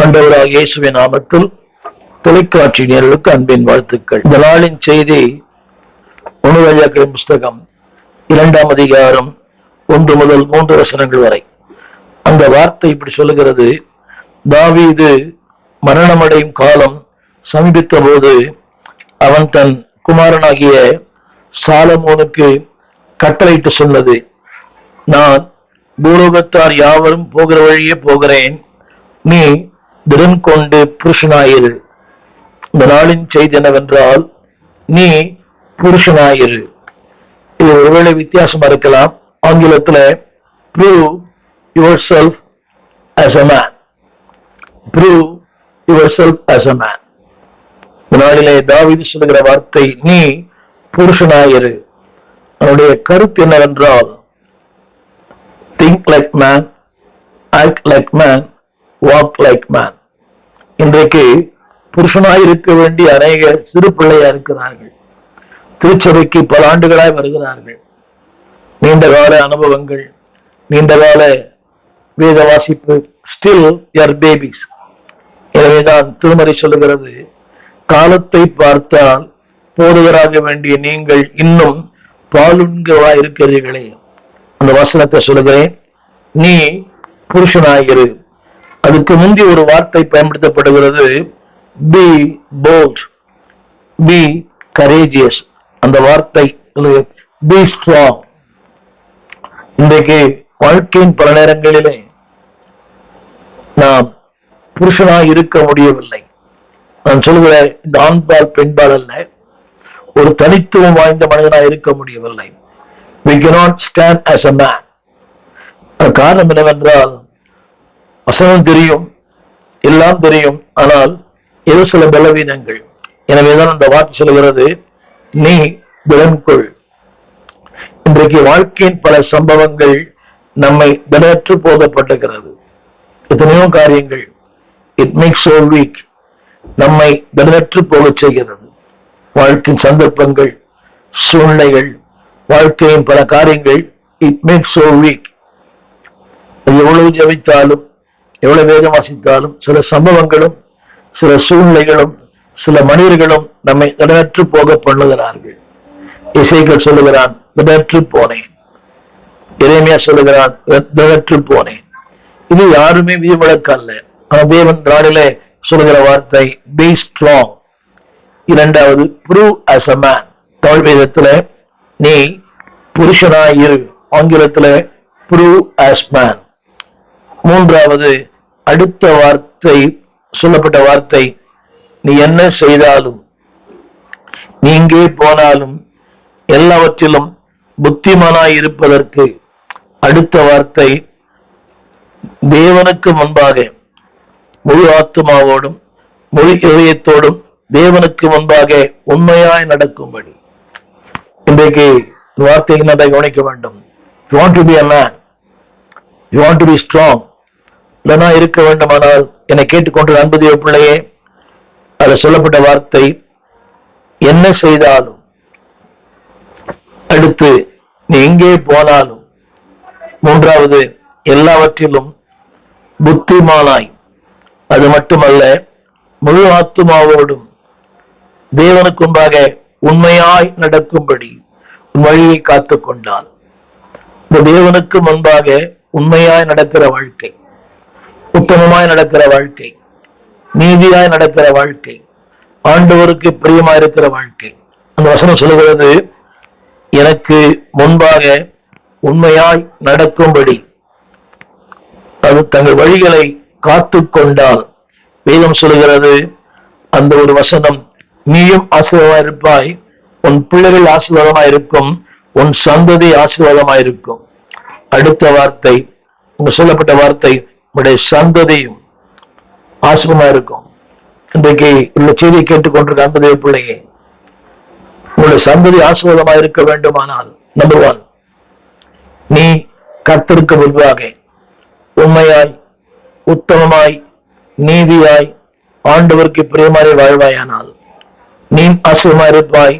ஆண்டவராகிய இயேசுவின் நாமத்தில் தொலைக்காட்சி நேயர்களுக்கு அன்பின் வாழ்த்துக்கள். இந்த நாளின் செய்தி 1 ராஜாக்களின் புஸ்தகம் 2ஆம் அதிகாரம் 1 முதல் 3 வசனங்கள் வரை. அந்த வார்த்தை இப்படி சொல்லுகிறது: தாவீது மரணமடையும் காலம் சமீபித்த போது அவன் தன் குமாரனாகிய சாலமோனுக்கு கட்டளையிட்டு சொன்னது, நான் பூலோகத்தார் யாவரும் போகிற வழியே போகிறேன், நீ திடன் கொண்டு புருஷனாயிரு. இந்த நாளின் செய்தி என்னவென்றால், நீ புருஷனாயிரு. இது ஒருவேளை வித்தியாசமா இருக்கலாம். ஆங்கிலத்துல prove yourself as a man. prove yourself as a man. இந்த நாளிலே தாவீது சொல்லுகிற வார்த்தை, நீ புருஷனாயிரு. அவனுடைய கருத்து என்னவென்றால், think like man, act like man, walk like man. இன்றைக்கு புருஷனாய் இருக்க வேண்டிய அநேக சிறு பிள்ளையா இருக்கிறார்கள். திருச்சபைக்கு பல ஆண்டுகளாய் வருகிறார்கள். நீண்ட கால அனுபவங்கள், நீண்ட கால வேத வாசிப்பு, ஸ்டில் யர் பேபிஸ். எனவேதான் திருமறை சொல்லுகிறது, காலத்தை பார்த்தால் போதகராக வேண்டிய நீங்கள் இன்னும் பாலுண்கவா இருக்கிறீர்களே. அந்த வசனத்தை சொல்லுகிறேன், நீ புருஷனாயிரு. அதுக்கு முந்தைய ஒரு வார்த்தை பயன்படுத்தப்படுகிறது, be bold, be courageous. அந்த வார்த்தை be strong. இன்றைக்கு வாழ்க்கையின் பல நேரங்களிலே நாம் புருஷனாய் இருக்க முடியவில்லை. நான் சொல்கிற இந்த ஆண்பால் பெண்பால் அல்ல, ஒரு தனித்துவம் வாய்ந்த மனிதனாய் இருக்க முடியவில்லை. we cannot stand as a man. காரணம் என்னவென்றால், வசனம் தெரியும், எல்லாம் தெரியும், ஆனால் ஏதோ சில பலவீனங்கள். எனவேதான் அந்த வார்த்தை சொல்கிறது, நீ திடன்கொள். இன்றைக்கு வாழ்க்கையின் பல சம்பவங்கள் நம்மை திடனற்று போகப்பட்டிருக்கிறது. எத்தனையோ காரியங்கள் இட் மேக்ஸ் so weak, நம்மை திடனற்று போக செய்கிறது. வாழ்க்கையின் சந்தர்ப்பங்கள், சூழ்நிலைகள், வாழ்க்கையின் பல காரியங்கள் இட் மேக்ஸ் so weak. எவ்வளவு ஜெபித்தாலும், எவ்வளவு வேதம் வாசித்தாலும், சில சம்பவங்களும், சில சூழ்நிலைகளும், சில மனிதர்களும் நம்மை திடனற்று போக பண்ணுகிறார்கள். இசைகள் சொல்லுகிறான், திடனற்று போனேன். எரேமியா சொல்லுகிறான், திடனற்று போனேன். இது யாருமே விதிவிலக்கு அல்ல. ஆனால் தேவன் நாளிலே சொல்லுகிற வார்த்தை be strong. இரண்டாவது prove as a man. Tamil வேதத்துல நீ புருஷனாயிரு, ஆங்கிலத்துல prove as man. மூன்றாவது அடுத்த வார்த்தை, சொல்லப்பட்ட வார்த்தை, நீ என்ன செய்தாலும், நீ எங்கே போனாலும், எல்லாவற்றிலும் புத்திமானாய் இருப்பதற்கு அடுத்த வார்த்தை, தேவனுக்கு முன்பாக முழு ஆத்மாவோடும் முழு இதயத்தோடும் தேவனுக்கு முன்பாக உண்மையாய் நடக்கும்படி. இன்றைக்கு வார்த்தை என்னதை கவனிக்க வேண்டும். You want to be a man, you want to be strong. இல்லைனா இருக்க வேண்டுமானால் என்னை கேட்டுக்கொண்டு அன்புடைய பிள்ளையே, அது சொல்லப்பட்ட வார்த்தை, என்ன செய்தாலும், அடுத்து நீ எங்கே போனாலும், மூன்றாவது எல்லாவற்றிலும் புத்திமானாய், அது மட்டுமல்ல முழு ஆத்துமாவோடும் தேவனுக்கு முன்பாக உண்மையாய் நடக்கும்படி உன் வழியை காத்துக் கொண்டால். இந்த தேவனுக்கு முன்பாக உண்மையாய் நடக்கிற வாழ்க்கை, உத்தமமாய் நடக்கிற வாழ்க்கை, நீதியாய் நடக்கிற வாழ்க்கை, ஆண்டவருக்கு பிரியமாய் இருக்கிற வாழ்க்கை. அந்த வசனம் சொல்லுகிறது, எனக்கு முன்பாக உண்மையாய் நடக்கும்படி, அது தங்கள் வழிகளை காத்து கொண்டால். வேதம் சொல்லுகிறது, அந்த ஒரு வசனம், நீயும் ஆசீர்வாதமாய் இருப்பாய், உன் பிள்ளைகள் ஆசீர்வாதமாய் இருக்கும், உன் சந்ததி ஆசீர்வாதமாய் இருக்கும். அடுத்த வார்த்தை, உங்க சொல்லப்பட்ட வார்த்தை, உடைய சந்ததியும் ஆசீர்வாதமா இருக்கும். இன்றைக்கு இந்த செய்தியை கேட்டுக்கொண்டிருக்க அன்புடைய பிள்ளையே, உங்களுடைய சந்ததி ஆசீர்வாதமா இருக்க வேண்டுமானால், நம்பர் 1, நீ கர்த்தருக்கு முன்பாக உண்மையாய், உத்தமமாய், நீதியாய், ஆண்டவருக்கு பிரியமாய் வாழ்வாயானால் நீ ஆசீர்வாதமாய் இருப்பாய்,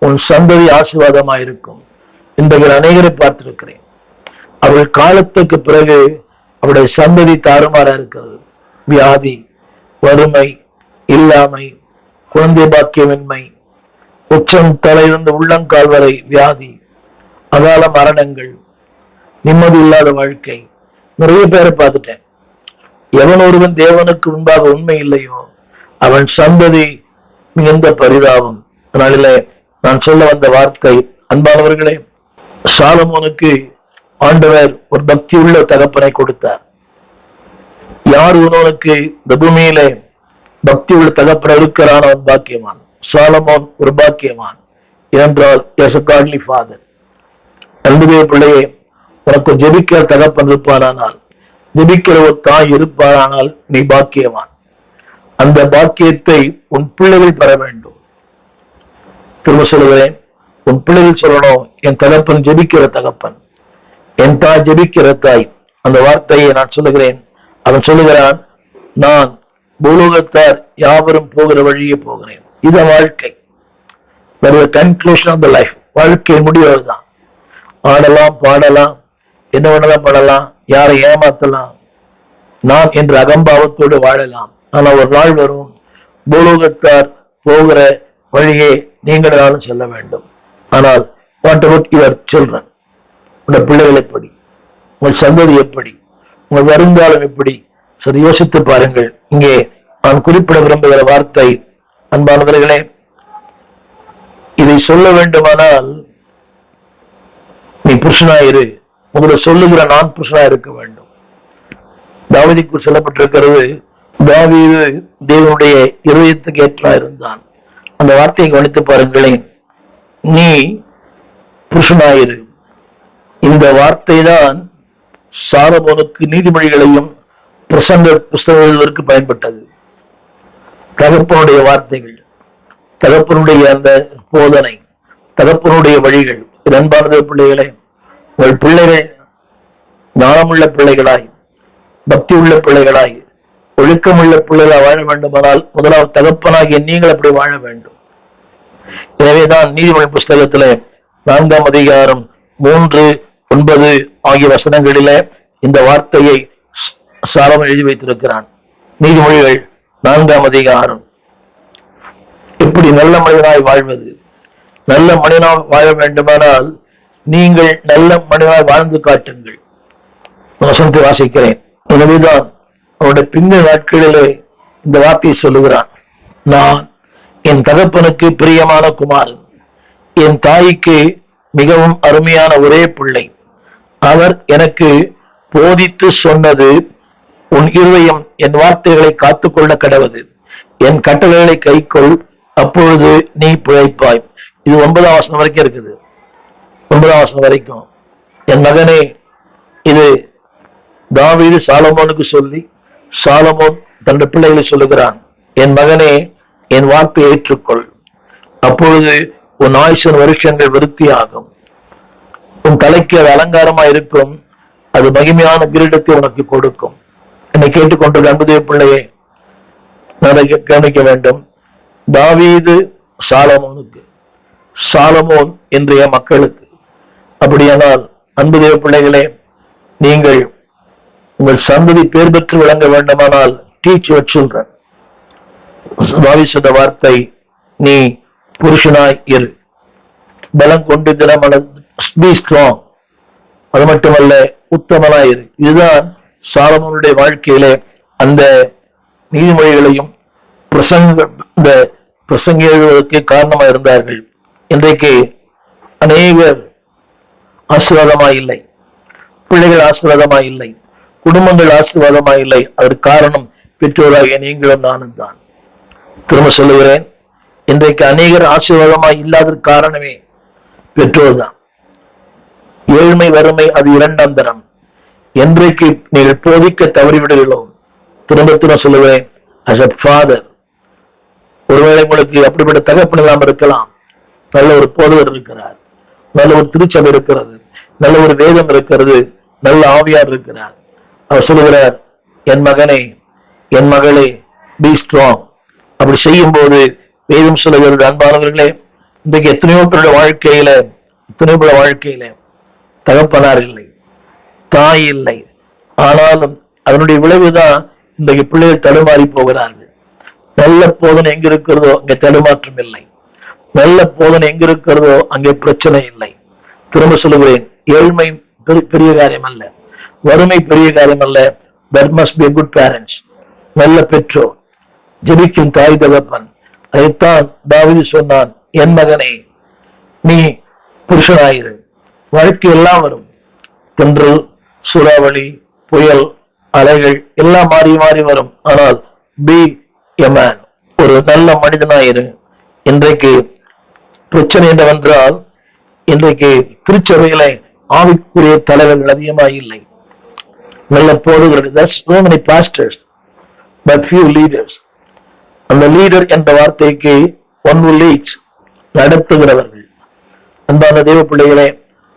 உன் சந்ததி ஆசீர்வாதமாய் இருக்கும். இன்றைக்கு அநேகரை பார்த்திருக்கிறேன். அவர்கள் காலத்துக்கு பிறகு அவருடைய சந்ததி தாறுமாறா இருக்கிறது. வியாதி, வறுமை, இல்லாமை, குழந்தை பாக்கியமின்மை, உச்சம் தலையிலிருந்து உள்ளங்கால் வரை வியாதி, அகால மரணங்கள், நிம்மதி இல்லாத வாழ்க்கை. நிறைய பேரை பார்த்துட்டேன். எவன் ஒருவன் தேவனுக்கு முன்பாக உண்மை இல்லையோ அவன் சந்ததி மிகுந்த பரிதாபம். அதனால நான் சொல்ல வந்த வார்த்தை, அன்பானவர்களே, சாலமோனுக்கு ஆண்டவர் ஒரு பக்தி உள்ள தகப்பனை கொடுத்தார். யார் ஒருவனுக்கு இந்த பூமியிலே பக்தி உள்ள தகப்பனை இருக்கிறான் அவன் பாக்கியவான். சாலமோன் ஒரு பாக்கியவான். ஏனென்றால் எஸ் a godly father. அன்புடைய பிள்ளையே, உனக்கு ஜெபிக்கிற தகப்பன் இருப்பானால், ஜெபிக்கிற ஒரு தாய் இருப்பாரானால் நீ பாக்கியவான். அந்த பாக்கியத்தை உன் பிள்ளைகள் பெற வேண்டும். திரும்ப சொல்லுகிறேன், உன் பிள்ளைகள் சொல்லணும், என் தகப்பன் ஜெபிக்கிற தகப்பன், என் தாய் ஜெபிக்கிற தாய். அந்த வார்த்தையை நான் சொல்லுகிறேன். அவன் சொல்லுகிறான், நான் பூலோகத்தார் யாவரும் போகிற வழியே போகிறேன். இது வாழ்க்கை. Conclusion of the life. வாழ்க்கை முடிவதுதான். ஆடலாம், பாடலாம், என்ன வேணாலும் பண்ணலாம், யாரை ஏமாத்தலாம், நான் என்ற அகம்பாவத்தோடு வாழலாம். ஆனா ஒரு நாள் வரும், பூலோகத்தார் போகிற வழியே நீங்கள் நானும் செல்ல வேண்டும். ஆனால் வாட் அபவுட் யுவர் சில்ட்ரன்? உங்கள் பிள்ளைகள் எப்படி, உங்கள் சந்ததி எப்படி, உங்கள் வருங்காலம் எப்படி? சரி, யோசித்து பாருங்கள். இங்கே நான் குறிப்பிட விரும்புகிற வார்த்தை, அன்பானவர்களே, இதை சொல்ல வேண்டுமானால் நீ புருஷனாயிரு. உங்களை சொல்லுகிற நான் புருஷனா இருக்க வேண்டும். தாவீதுக்கு சொல்லப்பட்டிருக்கிறது, தாவீது தேவனுடைய இருதயத்துக்கு ஏற்றா இருந்தான். அந்த வார்த்தையை கவனித்து பாருங்களேன். நீ புருஷனாயிரு. இந்த வார்த்தை தான் சாலமோனுக்கு நீதிமொழிகளையும் பிரசங்க புஸ்தகம் எழுதுவதற்கு பயன்பட்டது. தகப்பனுடைய வார்த்தைகள், தகப்பனுடைய அந்த போதனை, தகப்பனுடைய வழிகள். அன்பானது பிள்ளைகளே, உங்கள் பிள்ளைகள் ஞானமுள்ள பிள்ளைகளாய், பக்தி உள்ள பிள்ளைகளாய், ஒழுக்கமுள்ள பிள்ளைகளாய் வாழ வேண்டுமானால் முதலாவது தகப்பனாகிய நீங்கள் அப்படி வாழ வேண்டும். எனவேதான் நீதிமொழி புஸ்தகத்திலே 4ஆம் அதிகாரம் 3, 9 ஆகிய வசனங்களிலே இந்த வார்த்தையை சாலமோன் எழுதி வைத்திருக்கிறான். நீதிமொழிகள் 4ஆம் அதிகாரம். எப்படி நல்ல மனிதனாய் வாழ்வது? நல்ல மனிதனாய் வாழ வேண்டுமானால் நீங்கள் நல்ல மனிதனாய் வாழ்ந்து காட்டுங்கள். வசனத்தை வாசிக்கிறேன். எனவேதான் அவருடைய பின்ன நாட்களிலே இந்த வார்த்தையை சொல்லுகிறான். நான் என் தகப்பனுக்கு பிரியமான குமாரன், என் தாய்க்கு மிகவும் அருமையான ஒரே பிள்ளை. அவர் எனக்கு போதித்து சொன்னது, உன் இருதயம் என் வார்த்தைகளை காத்துக்கொள்ள கடவது, என் கட்டளைகளை கைக்கொள், அப்பொழுது நீ பிழைப்பாய். இது 9ஆம் வசனம் வரைக்கும் இருக்குது. 9ஆம் வசனம் வரைக்கும். என் மகனே, இது தாவீது சாலமோனுக்கு சொல்லி, சாலமோன் தன்னுடைய பிள்ளைகளை சொல்லுகிறான். என் மகனே, என் வார்த்தையை ஏற்றுக்கொள், அப்பொழுது உன் ஆயுசின் வருஷங்கள் விருத்தியாகும். உன் தலைக்கு அது அலங்காரமா இருக்கும், அது மகிமையான கிரீடத்தை உனக்கு கொடுக்கும். என்னை கேட்டுக்கொண்டிருக்க அன்புதேவ பிள்ளையே, நான் கவனிக்க வேண்டும். தாவீது சாலமோனுக்கு, சாலமோன் இன்றைய மக்களுக்கு. அப்படியானால் அன்புதேவ பிள்ளைகளே, நீங்கள் உங்கள் சந்ததி பேர் பெற்று விளங்க வேண்டுமானால் டீச் யுவர் சில்ட்ரன். தாவீது சொன்ன வார்த்தை, நீ புருஷனாய் இரு, பலம் கொண்டு தினமன, பி ஸ்ட்ராங். அது மட்டுமல்ல, உத்தமனாய் இரு. இதுதான் சாலமோனுடைய வாழ்க்கையிலே அந்த நீதிமொழிகளையும் பிரசங்க எழுதுவதற்கு காரணமாக இருந்தார்கள். இன்றைக்கு அநேகர் ஆசீர்வாதமாய் இல்லை, பிள்ளைகள் ஆசீர்வாதமாய் இல்லை, குடும்பங்கள் ஆசீர்வாதமாய் இல்லை. அதற்கு காரணம் பெற்றோராகிய நீங்களும் நானும் தான். திரும்ப சொல்லுகிறேன், இன்றைக்கு அநேகர் ஆசீர்வாதமாய் இல்லாததற்கு காரணமே பெற்றோர் தான். ஏழ்மை, வறுமை அது 2ஆம் தரம். என்றைக்கு நீங்கள் போதிக்க தவறிவிடுகிறோ, திரும்ப திரும்ப சொல்லுவேன், as a father, ஒருவேளை உங்களுக்கு அப்படிப்பட்ட தகப்பன் இல்லாமல் இருக்கலாம். நல்ல ஒரு போதவர் இருக்கிறார், நல்ல ஒரு திருச்சபை இருக்கிறது, நல்ல ஒரு வேதம் இருக்கிறது, நல்ல ஆவியார் இருக்கிறார். அவர் சொல்லுகிறார், என் மகனே, என் மகளே, பி ஸ்ட்ராங். அப்படி செய்யும் போது வேதம் சொல்லுகிறது, அன்பானவர்களே, இன்றைக்கு எத்தனையோ பேருடைய வாழ்க்கையில தகப்பனார் இல்லை, தாய் இல்லை. ஆனாலும் அதனுடைய விளைவுதான் இன்றைக்கு பிள்ளைகள் தடுமாறி போகிறார்கள். நல்ல போதனை எங்க இருக்கிறதோ அங்கே தடுமாற்றம் இல்லை. நல்ல போதனை எங்க இருக்கிறதோ அங்கே பிரச்சனை இல்லை. திரும்ப சொல்லுகிறேன், ஏழ்மை பெரிய காரியம் அல்ல, வறுமை பெரிய காரியம் அல்ல. There must be a good parents, நல்ல பெற்றோர், ஜெபிக்கும் தாய் தகப்பன். அதைத்தான் தாவீது சொன்னான், என் மகனே நீ புருஷனாயிரு. வாழ்க்கை எல்லாம் வரும், தென்றல், சூறாவளி, புயல், அலைகள் எல்லாம் மாறி மாறி வரும். ஆனால் பி எ மேன், ஒரு நல்ல மனிதனாயிரு. இன்றைக்கு பிரச்சனை என்னவென்றால், இன்றைக்கு திருச்சபையில ஆவிக்குரிய தலைவர்கள் அதிகமாக இல்லை, நல்ல போதுகிறது. So many pastors but few leaders. அந்த லீடர் என்ற வார்த்தைக்கு one who leads, நடத்துகிறவர்கள். அன்பான தேவ பிள்ளைகளே,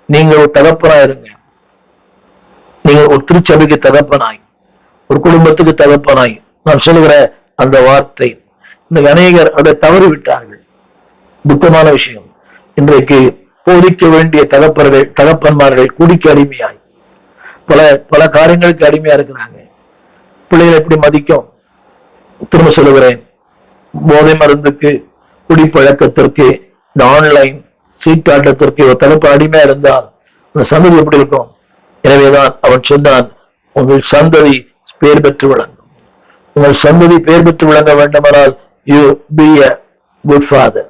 நீங்கள் ஒரு தகப்பனாயிருங்க. நீங்கள் ஒரு திருச்சபைக்கு தகப்பனாய், ஒரு குடும்பத்துக்கு தகப்பனாய் நான் சொல்லுகிற அந்த வார்த்தை, இந்த அநேகர் அதை தவறி விட்டார்கள். துக்கமான விஷயம். இன்றைக்கு போதிக்க வேண்டிய தகப்பன்மார்கள் குடிக்க அடிமையாய் பல பல காரியங்களுக்கு அடிமையா இருக்கிறாங்க. பிள்ளைகளை எப்படி மதிக்கும்? திரும்ப சொல்லுகிறேன், போதை மருந்துக்கு, குடிப்பழக்கத்திற்கு, இந்த ஆன்லைன் சீட்டாட்டத்திற்கு ஒரு தகப்பன் அடிமையா இருந்தால் அந்த சந்ததி எப்படி இருக்கும்? எனவேதான் அவன் சொன்னான், உங்கள் சந்ததி பேர் பெற்று விளங்கும். உங்கள் சந்ததி பேர் பெற்று விளங்க வேண்டுமானால் you B a good father.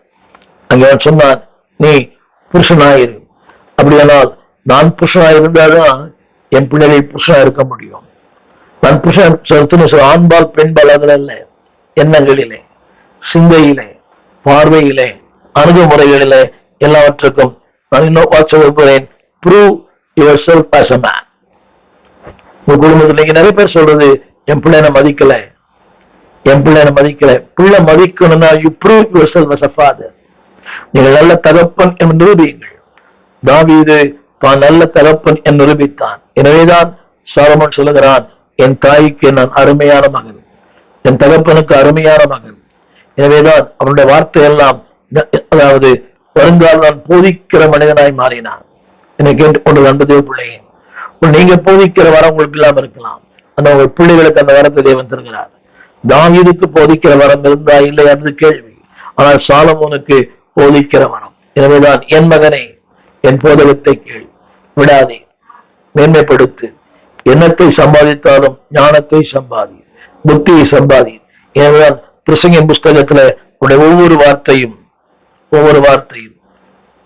அங்கே அவன் சொன்னான், நீ புருஷனாயிரு. அப்படியானால் நான் புருஷனாயிருந்தாதான் என் பிள்ளைகள் புருஷனா இருக்க முடியும். நான் புருஷன் ஆண்பால் பெண்பால் அதில் அல்ல, எண்ணங்களிலே, சிந்தையிலே, பார்வையிலே, அணுகுமுறைகளிலே எல்லாவற்றுக்கும் நான் இன்னும் வாட்சப்படுகிறேன். Prove yourself as a man. உங்க குடும்பத்தில் நீங்க நிறைய பேர் சொல்றது, என் பிள்ளைனை மதிக்கல, என் பிள்ளைனை மதிக்கல. பிள்ளை மதிக்கணும்னா you prove yourself as a father. நீங்கள் நல்ல தகப்பன் என்று நிரூபியுங்கள். தாவீது தான் நல்ல தகப்பன் என்று நிரூபித்தான். எனவேதான் சாலமோன் சொல்லுகிறான், என் தாய்க்கு நான் அருமையான மகன், என் தகப்பனுக்கு அருமையான மகன். எனவேதான் அவனுடைய வார்த்தை எல்லாம், அதாவது வருங்கால் நான் போதிக்கிற மனிதனாய் மாறினான். என்னை கேட்டுக்கொண்டு அன்பு தேவ பிள்ளையே, நீங்க போதிக்கிற வரம் உங்களுக்கு இல்லாம இருக்கலாம், அந்த உங்கள் பிள்ளைகளுக்கு அந்த வரத்தை தேவன் தருகிறார். தாவீதுக்கு போதிக்கிற வரம் இருந்தா இல்லை என்று கேள்வி, ஆனால் சாலமோனுக்கு போதிக்கிற வரம். எனவேதான் என் மகனே என் போதகத்தை கேள், விடாதே, மேன்மைப்படுத்து. எண்ணத்தை சம்பாதித்தாலும் ஞானத்தை சம்பாதி, புத்தியை சம்பாதி. எனவேதான் பிரசங்கின் புஸ்தகத்துல உடைய ஒவ்வொரு வார்த்தையும்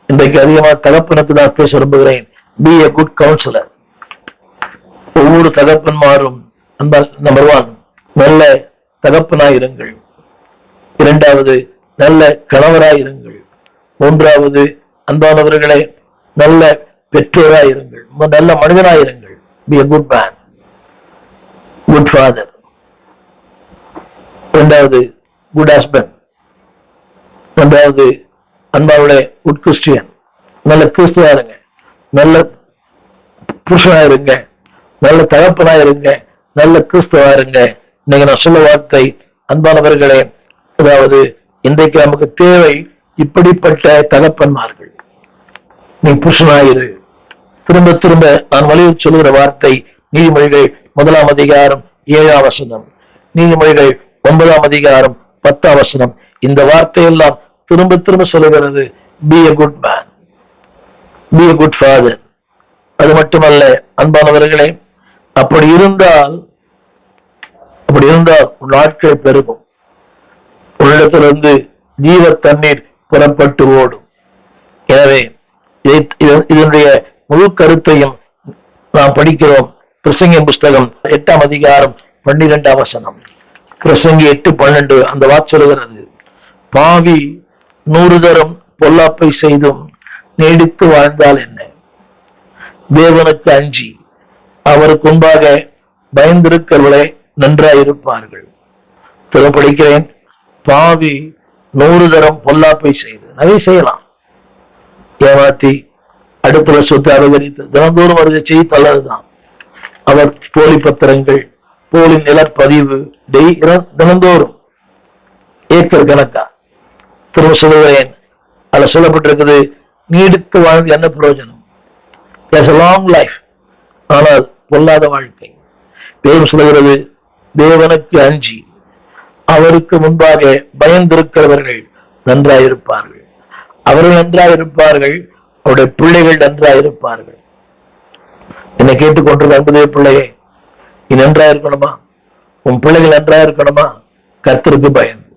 இன்றைக்கு அதிகமாக தகப்பனுக்கு நான் பேச விரும்புகிறேன். B a good councillor. ஒவ்வொரு தகப்பன்மாரும் நம்பர் 1 நல்ல தகப்பனாயிருங்கள். 2வது நல்ல கணவராயிருங்கள். 3வது அன்பானவர்களே நல்ல பெற்றோராயிருங்கள், நல்ல மனிதனாயிருங்கள். Be a good man, good father. 2வது குட் ஹஸ்பண்ட். 3வது அன்பாவுடைய குட் கிறிஸ்டியன், நல்ல கிறிஸ்துவா இருங்க, நல்ல புருஷனா இருங்க, நல்ல தகப்பனா இருங்க, நல்ல கிறிஸ்துவா இருங்க. இன்னைக்கு நான் சொல்ல வார்த்தை அன்பானவர்களே, அதாவது இன்றைக்கு நமக்கு தேவை இப்படிப்பட்ட தகப்பன்மார்கள். நீ புருஷனாயிரு. திரும்ப திரும்ப நான் வலியுறுத்தி சொல்லுகிற வார்த்தை நீதிமொழிகள் 1ஆம் அதிகாரம் 7ஆம் வசனம், நீதிமொழிகள் 9ஆம் அதிகாரம் 10ஆம் வசனம். இந்த வார்த்தையெல்லாம் திரும்ப திரும்ப சொல்லுகிறது, B a good man, B a good father. அது மட்டுமல்ல அன்பானவர்களே, அப்படி இருந்தால் நாட்கள் பெருகும். உள்ளத்திலிருந்து ஜீவ தண்ணீர் புறப்பட்டு ஓடும். எனவே இதனுடைய முழு கருத்தையும் நாம் படிக்கிறோம். பிரசங்கின் புஸ்தகம் 8ஆம் அதிகாரம் 12ஆம் வசனம். பிரசங்கி 8:12 அந்த வாக்கு சொல்கிறது, பாவி 100 தரம் பொல்லாப்பை செய்தும் நீடித்து வாழ்ந்தால் என்ன? தேவனுக்கு அஞ்சி அவருக்கு முன்பாக பயந்திருக்கிறவர்களே நன்றாயிருப்பார்கள். படிக்கிறேன், பாவி 100 தரம் பொல்லாப்பை செய்து, அதை செய்யலாம், ஏமாத்தி அடுத்த சொத்து அபகரித்து தினந்தோறும் வருகை செய்ய தள்ளதுதான். அவர் போலி பத்திரங்கள், போலி நிலப்பதிவு தினந்தோறும் ஏக்கர் கணக்கா. திரும்ப சொல்லுகிறேன், அதுல சொல்லப்பட்டிருக்குது, நீடித்து வாழ்ந்து என்ன பிரயோஜனம்? லாங் லைஃப், ஆனால் பொல்லாத வாழ்க்கை. தேவன் சொல்லுகிறது, தேவனுக்கு அஞ்சி அவருக்கு முன்பாக பயந்திருக்கிறவர்கள் நன்றாயிருப்பார்கள். அவர்கள் நன்றாயிருப்பார்கள், அவருடைய பிள்ளைகள் நன்றாயிருப்பார்கள். என்னை கேட்டுக்கொண்டிருக்க அன்புதே பிள்ளையே, நீ நன்றா இருக்கணுமா? உன் பிள்ளைகள் நன்றா இருக்கணுமா? கர்த்தருக்கு பயந்து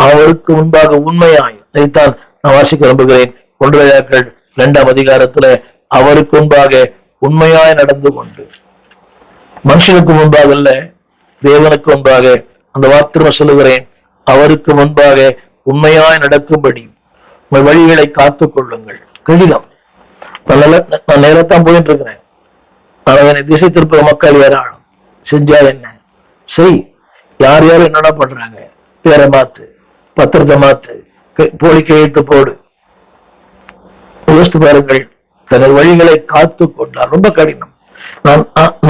அவருக்கு முன்பாக உண்மையாய், அதைத்தான் நான் வாசிக்க விரும்புகிறேன். 1 ராஜாக்கள் 2ஆம் அதிகாரத்துல அவருக்கு முன்பாக உண்மையாய் நடந்து கொண்டு, மனுஷனுக்கு முன்பாக அல்ல, தேவனுக்கு முன்பாக, அந்த வார்த்தை சொல்லுகிறேன், அவருக்கு முன்பாக உண்மையாய் நடக்கும்படி உங்கள் வழிகளை காத்துக் கொள்ளுங்கள். கடினம். நான் நேரத்தான் போயிட்டு இருக்கிறேன். ஆனால் என்னை திசை திருப்புற மக்கள் ஏராளம். செஞ்சா என்ன செய். யார் யாரும் என்னென்ன பண்றாங்க, பேரை மாத்து, பத்திரத்தை மாத்து, போலி கையெழுத்து போடு. யோசித்து பாருங்கள். தங்கள் வழிகளை காத்து கொண்டால் ரொம்ப கடினம்.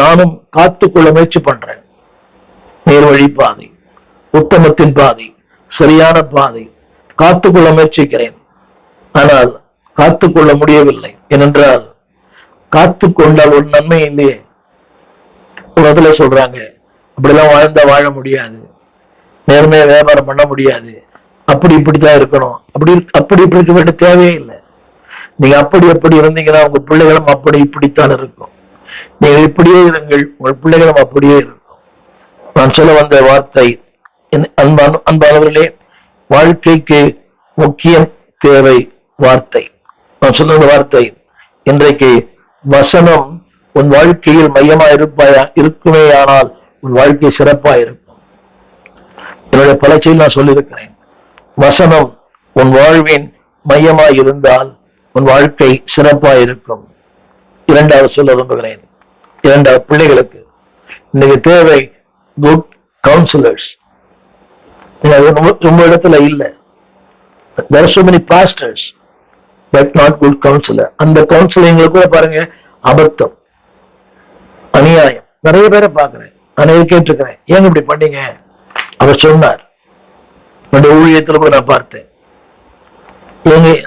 நானும் காத்துக்கொள்ள முயற்சி பண்றேன். நேர்வழி பாதை, உத்தமத்தின் பாதை, சரியான பாதை காத்துக்கொள்ள முயற்சிக்கிறேன். ஆனால் காத்துக்கொள்ள முடியவில்லை. ஏனென்றால் காத்துக்கொண்டால் ஒரு நன்மை இல்லையே. உலகத்துல சொல்றாங்க, அப்படிலாம் வாழ்ந்தா வாழ முடியாது, நேர்மையா வியாபாரம் பண்ண முடியாது, அப்படி இப்படித்தான் இருக்கணும். அப்படி இப்படி இருக்க வேண்டிய தேவையே இல்லை. நீங்க அப்படி இருந்தீங்கன்னா உங்க பிள்ளைகளும் அப்படி இப்படித்தான் இருக்கும். நீங்க இப்படியே இருங்கள், உங்கள் பிள்ளைகளும் அப்படியே இருக்கும். நான் சொல்ல வந்த வார்த்தை, அன்பானவர்களே, வாழ்க்கைக்கு முக்கியம் தேவை வார்த்தை. நான் சொல்ல வார்த்தை, இன்றைக்கு வசனம் உன் வாழ்க்கையில் மையமா இருக்குமே, ஆனால் உன் வாழ்க்கை சிறப்பா இருக்கும். என்னுடைய பலச்சையில் நான் சொல்லியிருக்கிறேன், வசனம் உன் வாழ்வின் மையமா இருந்தால் உன் வாழ்க்கை சிறப்பா இருக்கும். 2வது சொல்ல விரும்புகிறேன், 2வது பிள்ளைகளுக்கு இன்னைக்கு தேவை குட் கவுன்சிலர்ஸ். உங்க இடத்துல இல்லை. There are so many pastors but not good counselor. அந்த கவுன்சிலிங்ல கூட பாருங்க, அபத்தம், அநியாயம். நிறைய பேரை பாக்குறேன், நான் கேட்டிருக்கிறேன், ஏங்க இப்படி பண்ணீங்க? அவர் சொன்னார். ஊழியத்துல கூட நான் பார்த்தேன்.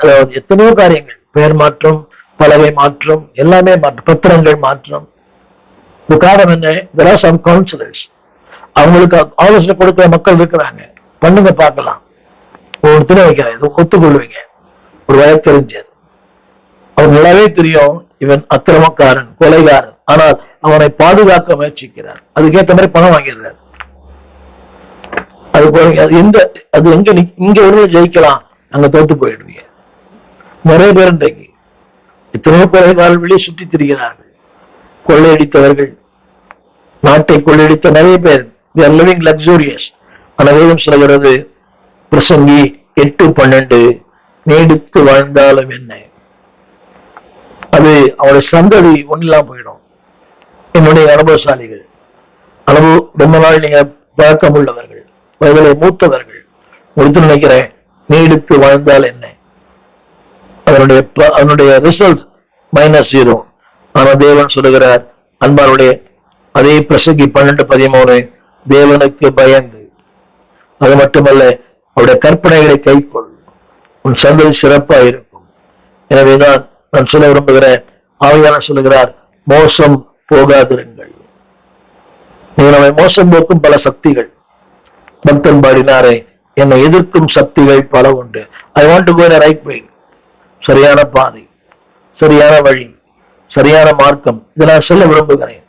அதாவது எத்தனையோ காரியங்கள், பெயர் மாற்றம், பலகை மாற்றம், எல்லாமே மாற்றம், பத்திரங்கள் மாற்றம். காரணம் என்ன? there are some counselors. அவங்களுக்கு ஆலோசனை கொடுக்கிற மக்கள் இருக்கிறாங்க. பண்ணுங்க பார்க்கலாம். ஒரு துணை வைக்கிறேன், ஒத்துக்கொள்வீங்க. ஒரு வழக்கறிஞர், அவர் நல்லாவே தெரியும் இவன் அக்கிரமக்காரன், கொலைகாரன், ஆனால் அவனை பாதுகாக்க முயற்சிக்கிறார். அதுக்கேற்ற மாதிரி பணம் வாங்கிடுறார். அது எங்க இங்க ஒரு ஜெயிக்கலாம், அங்க தோத்து போயிடுவீங்க. நிறைய பேர் இன்றைக்கு எத்தனையோ கொலைகாரர்கள் வெளியே சுற்றி திரிகிறார்கள். கொள்ளையடித்தவர்கள், நாட்டை கொள்ளையடித்த நிறைய பேர், they are living luxurious. ஆனால் வேதம் சொல்கிறது, பிரசங்கி 8:12, நீடித்து வாழ்ந்தாலும் என்ன, அது அவருடைய சந்ததி ஒன்றிலாம் போயிடும். என்னுடைய அனுபவசாலிகள், ரொம்ப நாள் நீங்க பழக்கம் உள்ளவர்கள், வயதிலே மூத்தவர்கள், முடித்து நினைக்கிறேன், நீடித்து வாழ்ந்தால் என்ன, அதனுடைய ரிசல்ட் -0. ஆனால் தேவன் சொல்லுகிறார், அன்பாருடைய அதே பிரசங்கி 12:13, தேவனுக்கு பயந்து, அது மட்டுமல்ல அவருடைய கற்பனைகளை கைக்கொள், உன் சந்ததி சிறப்பா இருக்கும். எனவேதான் நான் சொல்ல விரும்புகிறேன், ஆவியானவர் சொல்லுகிறார், மோசம் போகாதிருங்கள். நம்மை மோசம் போக்கும் பல சக்திகள். பக்தன் பாடினாரே, என்னை எதிர்க்கும் சக்திகள் பல உண்டு. I want to go in right way. சரியான பாதை, சரியான வழி, சரியான மார்க்கம், இதை நான் சொல்ல விரும்புகிறேன்.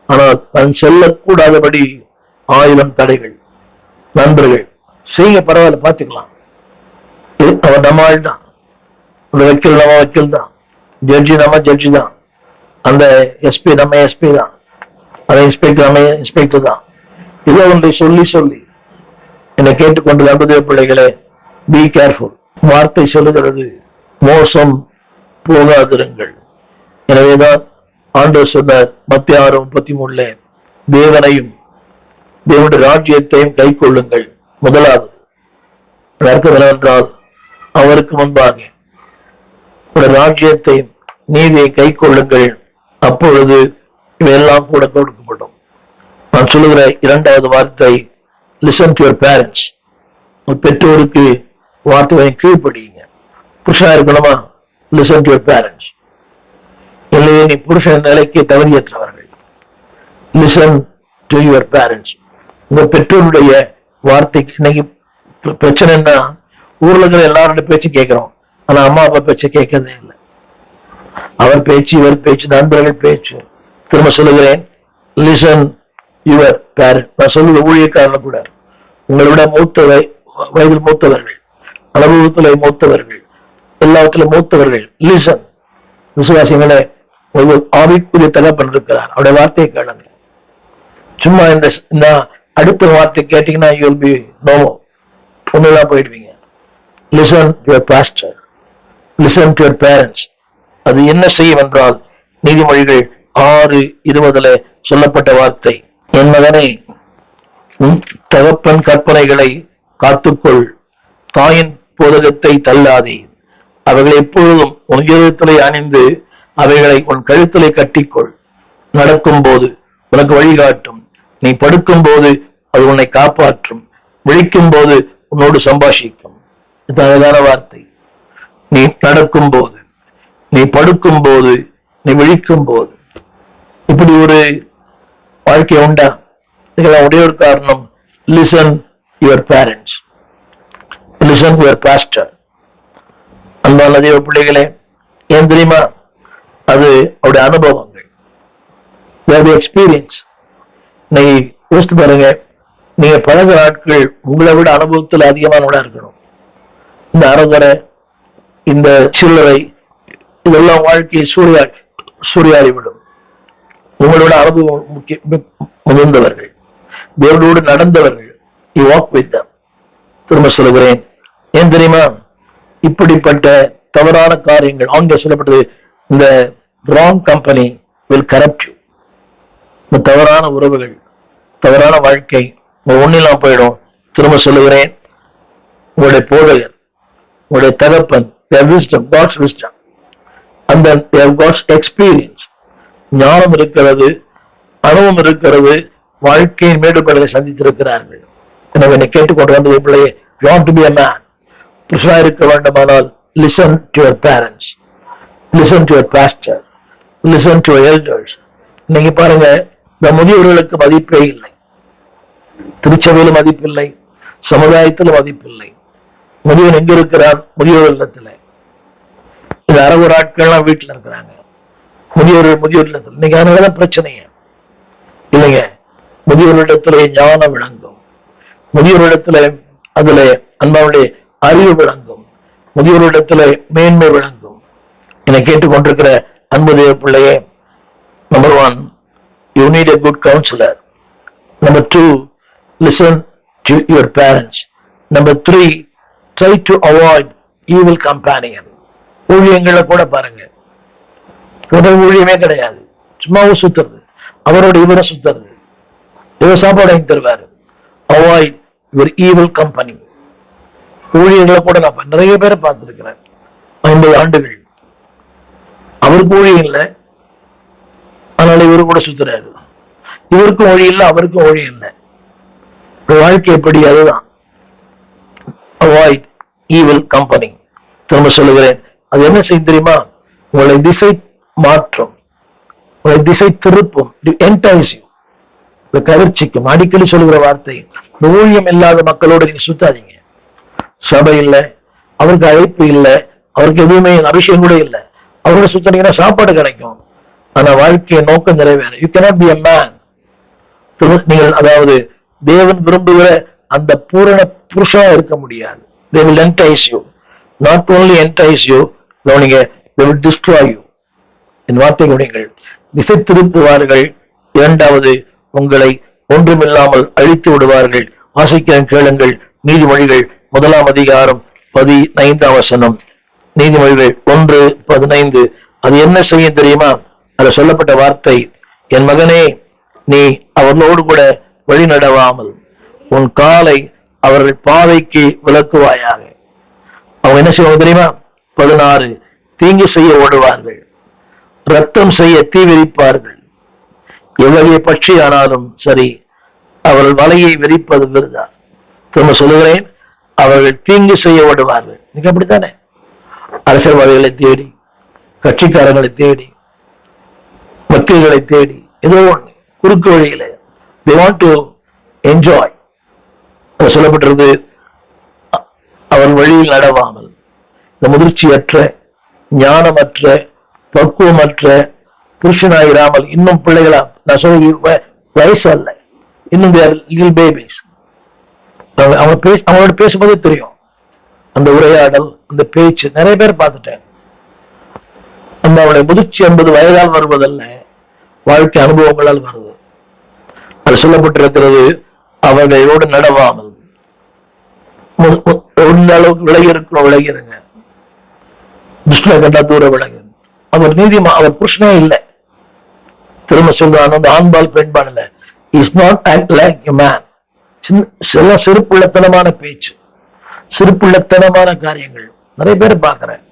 ஆனால் நான் செல்லக்கூடாதபடி 1000 தடைகள். நண்பர்கள் செய்ய பரவாயில்ல, பார்த்துக்கலாம். அவர் நம்ம ஆள் தான், வக்கீல் நம்ம வக்கீல் தான், ஜட்ஜி நம்ம ஜட்ஜி தான், அந்த எஸ்பி நம்ம எஸ்பி தான், அந்த இன்ஸ்பெக்டர் நம்ம இன்ஸ்பெக்டர் தான். இதை ஒன்றை சொல்லி என்னை கேட்டுக்கொண்டு அன்புதேவ பிள்ளைகளே, பி கேர்ஃபுல். வார்த்தை சொல்லுகிறது, மோசம் போகாதிருங்கள். எனவேதான் ஆண்டவர் சொன்னார் மத்தேயு 6:33, தேவனையும் தேவனுடைய ராஜ்யத்தையும் கை கொள்ளுங்கள். முதலாவது அர்த்தம் என்னவென்றால், அவருக்கு முன்பாக ஒரு ராஜ்யத்தையும் நீதியை கை கொள்ளுங்கள், அப்பொழுது இவையெல்லாம் கூட கொடுக்கப்படும். நான் சொல்லுகிற 2வது வார்த்தை, லிசன் டு யுவர் பேரண்ட்ஸ். பெற்றோருக்கு வார்த்தையை கீழ்ப்படியுங்க. புருஷனா இருக்கணுமா, லிசன் டு யுவர் பேரண்ட்ஸ். இல்லையே நீ புருஷன் நிலைக்கு தவறியற்றவர்கள், லிசன் டு யுவர் பேரண்ட்ஸ். உங்க பெற்றோருடைய வார்த்தைக்கு இன்னைக்கு பிரச்சனைன்னா ஊர்ல இருக்கிற எல்லாரோட பேச்சு கேட்கிறோம், ஆனா அம்மா அப்பா பேச்சு கேட்கறதே இல்லை. அவர் பேச்சு, இவர் பேச்சு, நண்பர்கள் பேச்சு. திரும்ப சொல்லுகிறேன், லிசன் யுவர் பேரண்ட். நான் சொல்லுவது ஊழியக்காரன் கூட, உங்களை விட வயதில் மூத்தவர்கள், அனுபவத்தில் மூத்தவர்கள், எல்லாவற்றிலும் மூத்தவர்கள், லிசன். விசுவாசிகளே, ஒரு ஆவிக்குரிய தகப்பன் இருக்கிறார், அவருடைய வார்த்தையை கேளுங்க. சும்மா இந்த அடுத்த வார்த்தை கேட்டீங்கன்னா யூ வில் பி நோ, ஒண்ணுதான் போயிடுவீங்க. Listen to your pastor, listen to your parents. அது என்ன செய்யும் என்றால், நீதிமொழிகள் 6:20 சொல்லப்பட்ட வார்த்தை, என் மகனை தகப்பன் கற்பனைகளை காத்துக்கொள், தாயின் போதகத்தை தள்ளாதே, அவைகளை எப்பொழுதும் உன் இதயத்திலே அணிந்து அவைகளை உன் கழுத்திலே கட்டிக்கொள். நடக்கும் போது உனக்கு வழிகாட்டும், நீ படுக்கும் போது அது உன்னை காப்பாற்றும், விழிக்கும் போது உன்னோடு சம்பாஷிக்கும். இது அழகான வார்த்தை. நீ நடக்கும் போது, நீ படுக்கும் போது, நீ விழிக்கும் போது. இப்படி ஒரு வாழ்க்கை உண்டா? இதெல்லாம் ஒரே ஒரு காரணம், listen your parents, listen your pastor. அன்பான தேவ பிள்ளைகளே, ஏன் தெரியுமா? அது அவருடைய அனுபவங்கள், எக்ஸ்பீரியன்ஸ். நீங்க யோசித்து பாருங்க, நீங்க பழகிற ஆட்கள் உங்களை விட அனுபவத்தில் அதிகமானவளா இருக்கணும். இந்த அறகுறை, இந்த சில்லறை, இதெல்லாம் வாழ்க்கையை சூறையாடி விடும். உங்களோட அனுபவம் முதிர்ந்தவர்கள், தேவனோடு நடந்தவர்கள், யூ வாக் வித் தம். திரும்ப சொல்லுகிறேன், ஏன் தெரியுமா? இப்படிப்பட்ட தவறான காரியங்கள், ஆங்கில சொல்லப்பட்டது, இந்த wrong company will corrupt you. இந்த தவறான உறவுகள், தவறான வாழ்க்கை ஒன்னிலாம் போயிடும். திரும்ப சொல்லுகிறேன், உங்களுடைய போதகர், உங்களுடைய தகப்பன், God's wisdom, and then they have God's experience. ஞானம் இருக்கிறது, அனுபவம் இருக்கிறது, வாழ்க்கையின் மேடுபடுகளை சந்தித்திருக்கிறார்கள். எனவே என்னை கேட்டுக்கொண்டு வந்தது பிள்ளையே, you want to be a man, புருஷனாக இருக்க வேண்டுமானால் listen to your parents, listen to your pastor, listen to your elders. நீங்க பாருங்க, இந்த முதியவர்களுக்கு மதிப்பே இல்லை, திருச்சபையிலும் மதிப்பில்லை, சமுதாயத்திலும் மதிப்பில்லை. முதியவன் எங்க இருக்கிறான்? முதியோர் இல்லத்துல. இது அறவு ஆட்கள்லாம் வீட்டுல இருக்கிறாங்க, முதியோர் இல்லத்தில். இன்னைக்கு அதனாலதான் பிரச்சனைய இல்லைங்க. முதியோரிடத்துல ஞானம் விளங்கும், முதியோரிடத்துல அதுல அன்பாவுடைய அறிவு விளங்கும், முதியோரிடத்துல மேன்மை விளங்கும். என்னை கேட்டுக்கொண்டிருக்கிற அன்பு தேவ பிள்ளையே, number 1, you need a good counselor. Number 2, listen to your parents. Number 3, try to avoid evil companion. ஊழியங்களை கூட பாருங்க, ஊழியமே கிடையாது, சும்மாவும் சுத்துறது, அவரோட இவரை சுத்துறது, இவர் சாப்பாடு வாங்கி தருவாரு. Avoid your evil company. ஊழியர்களை கூட நான் நிறைய பேரை பார்த்திருக்கிறேன், 50 ஆண்டுகள். அவருக்கு ஊழியம் இல்லை, அதனால இவரு கூட சுத்துறாரு. இவருக்கும் ஒழி இல்லை, அவருக்கும் ஒழி இல்லை. வாழ்க்கை எப்படி? அதுதான் அவாய்ட் ஈவில் கம்பெனி. திரும்ப சொல்லுகிறேன், அது என்ன செய்யும் தெரியுமா? உங்களை திசை மாற்றும், உங்களை திசை திருப்பும், கவர்ச்சிக்கும். அடிக்கடி சொல்லுகிற வார்த்தை, ஊழியம் இல்லாத மக்களோடு நீங்க சுத்தாதீங்க. சபை இல்லை, அவருக்கு அழைப்பு இல்லை, அவருக்கு எதுவுமே அபிஷேகம் கூட இல்லை, அவரோட சுத்தனீங்கன்னா சாப்பாடு கிடைக்கும், ஆனா வாழ்க்கையை நோக்கம் நிறைவேறும். You cannot be a man. நீங்கள் அதாவது தேவன் விரும்புகிற அந்த பூரண புருஷனா இருக்க முடியாது. They will entice you. Not only entice you, they will destroy you. என் வார்த்தை கவனிங்கள், திசை திருப்புவார்கள். இரண்டாவது, உங்களை ஒன்றுமில்லாமல் அழித்து விடுவார்கள். வாசிக்கிறேன், கேளுங்கள். நீதிமொழிகள் 1 அதிகாரம் 15 நீதிமொழிகள் 1:15. அது என்ன செய்யும் தெரியுமா? அது சொல்லப்பட்ட வார்த்தை, என் மகனே, நீ அவர்களோடு கூட வழி நடவாமல் உன் காலை அவர்கள் பாதைக்கு விலக்குவாயாக. அவங்க என்ன செய்வாங்க தெரியுமா? 16, தீங்கு செய்ய ஓடுவார்கள், ரத்தம் செய்ய தீவிரிப்பார்கள். எவ்வகைய பட்சி ஆனாலும் சரி, அவர்கள் வலையை விரிப்பது விருதா. திரும்ப சொல்லுகிறேன், அவர்கள் தீங்கு செய்ய ஓடுவார்கள். நீங்க அப்படித்தானே? அரசியல்வாதிகளை தேடி, கட்சிக்காரங்களை தேடி, வக்கீல்களை தேடி, ஏதோ ஒண்ணு குறுக்கு வழியில they want to enjoy. அது சொல்லப்பட்டிருது, அவர் வழியில் நடவாமல், இந்த முதிர்ச்சியற்ற, ஞானமற்ற, பக்குவமற்ற புருஷனாயிராமல், இன்னும் பிள்ளைகளா, நான் சொல்ல வயசு அல்ல, இன்னும் லிட்டில் பேபிஸ். அவங்களோட பேசும்போதே தெரியும் அந்த உரையாடல், அந்த பேச்சு. நிறைய பேர் பார்த்துட்டேன். அந்த அவளுடைய முதிர்ச்சி என்பது வயதால் வருவதல்ல, வாழ்க்கை அனுபவங்களால் வருவது. அது சொல்லப்பட்டிருக்கிறது, அவர்களோடு நடவாமல், அளவுக்கு விலகி இருக்கிறோம், விலகிருங்க. துஷ்ட கண்டா தூர விலகு. அவர் நீதிமா, அவர் புருஷனே இல்லை. திரும்ப சொல்றான், அந்த ஆண்பால் பெண்பால் இல்லை. Is not act like a man. சில சிறுப்புள்ளத்தனமான பேச்சு, சிறுப்புள்ளத்தனமான காரியங்கள் நிறைய பேர் பார்க்கிறேன்.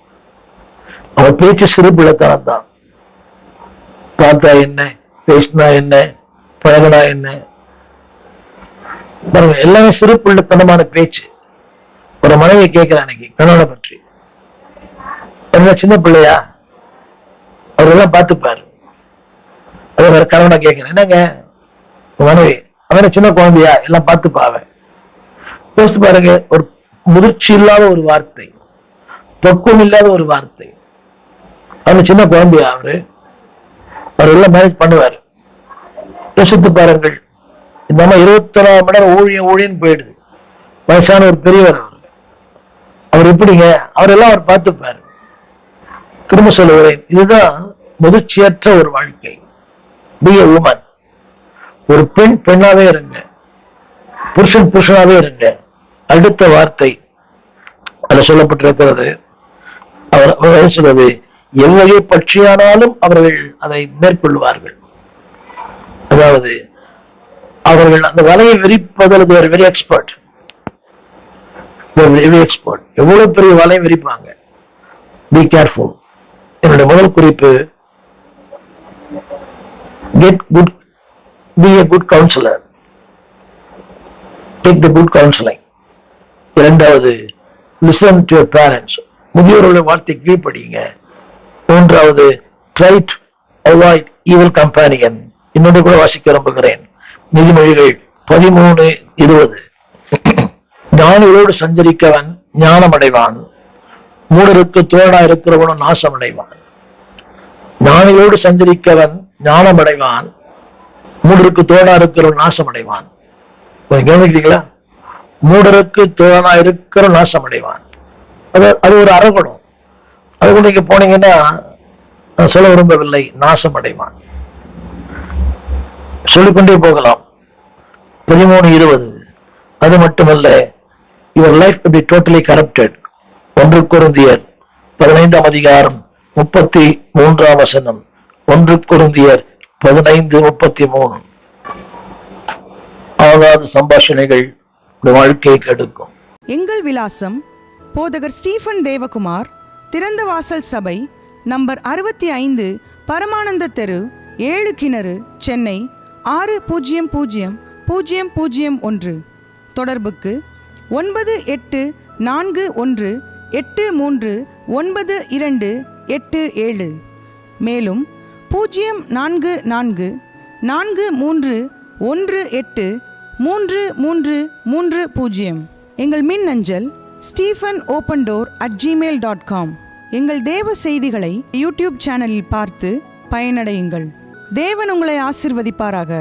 அவர் பேச்சு சிறுப்புள்ளத்தனம் தான். பார்த்தா என்ன, பேசினா என்ன, பழகினா என்ன, எல்லாமே சிறுப்புள்ளத்தனமான பேச்சு. ஒரு மனைவி கேட்கிறேன் அன்னைக்கு கணவனை பற்றி, என்ன சின்ன பிள்ளையா, அவரெல்லாம் பார்த்துப்பாரு. அது வேற கணவனை கேட்கிறேன், என்னங்க மனைவி, அவன சின்ன குழந்தையா, எல்லாம் பார்த்துப்பாவ. யோசித்து பாருங்க, ஒரு முதிர்ச்சி இல்லாத ஒரு வார்த்தை, பக்குவம் இல்லாத ஒரு வார்த்தை. அவன் சின்ன குழந்தையா, அவர் எல்லாம் மேனேஜ் பண்ணுவாரு. யோசித்து பாருங்கள், இந்த அம்மா 24 மணி நேரம் ஊழியன்னு போயிடுது. வயசான ஒரு பெரியவர் அவர் எப்படிங்க, அவரெல்லாம் அவர் பார்த்துப்பாரு. திரும்ப சொல்லுகிறேன், இதுதான் முதிர்ச்சியற்ற ஒரு வாழ்க்கை. Be a woman. ஒரு பெண் பெண்ணாவே இருங்க, புருஷன் புருஷனாவே இருங்க. அடுத்த வார்த்தை அதுல சொல்லப்பட்டிருக்கிறது, அவர் சொல்வது, எவ்வகை பட்சியானாலும் அவர்கள் அதை மேற்கொள்வார்கள். அதாவது அவர்கள் அந்த வலையை விரிப்பதில் வெரி எக்ஸ்பர்ட். எவ்வளவு பெரிய வலையை விரிப்பாங்க. Be careful. என்னுடைய முதல் குறிப்பு, get good, be a good counselor, take the good counseling. இரண்டாவது, listen to your parents, முதியோர்களுடைய வார்த்தை கீழ்ப்படிங்க. மூன்றாவது, try to avoid evil companion. இன்னொன்று கூட வாசிக்க விரும்புகிறேன், நீதிமொழிகள் 13:20. ஞானிகளோடு சஞ்சரிக்கவன் ஞானம் அடைவான், மூடருக்கு தோழா இருக்கிறவனும் நாசம் அடைவான். ஞானிகளோடு சஞ்சரிக்கவன் ஞானம் அடைவான், மூடருக்கு தோழா இருக்கிறவன் நாசம் அடைவான். கவனிக்கிறீங்களா? மூடருக்கு தோழா இருக்கிற நாசம் அடைவான். அது ஒரு அறகுணம். அதுக்கு நீங்க போனீங்கன்னா, நான் சொல்ல விரும்பவில்லை, நாசம் அடைவான். சொல்லிக்கொண்டே போகலாம். 13:20. அது மட்டுமல்ல, your life to be totally corrupted. 1 கொரிந்தியர் 15:33. 1 கொரிந்தியர் 15:33. ஆகாத சம்பாஷணைகள் வாழ்க்கையை கெடுக்கும். எங்கள் விலாசம்: போதகர் ஸ்டீஃபன் தேவகுமார், திறந்த வாசல் சபை, நம்பர் 65, பரமானந்த தெரு, 7 கிணறு, சென்னை 600001. தொடர்புக்கு 9841839287. மேலும் 04443183330. எங்கள் மின்னஞ்சல் stephenopendor@gmail.com. எங்கள் தேவ செய்திகளை யூடியூப் சேனலில் பார்த்து பயனடையுங்கள். தேவன் உங்களை ஆசீர்வதிப்பாராக.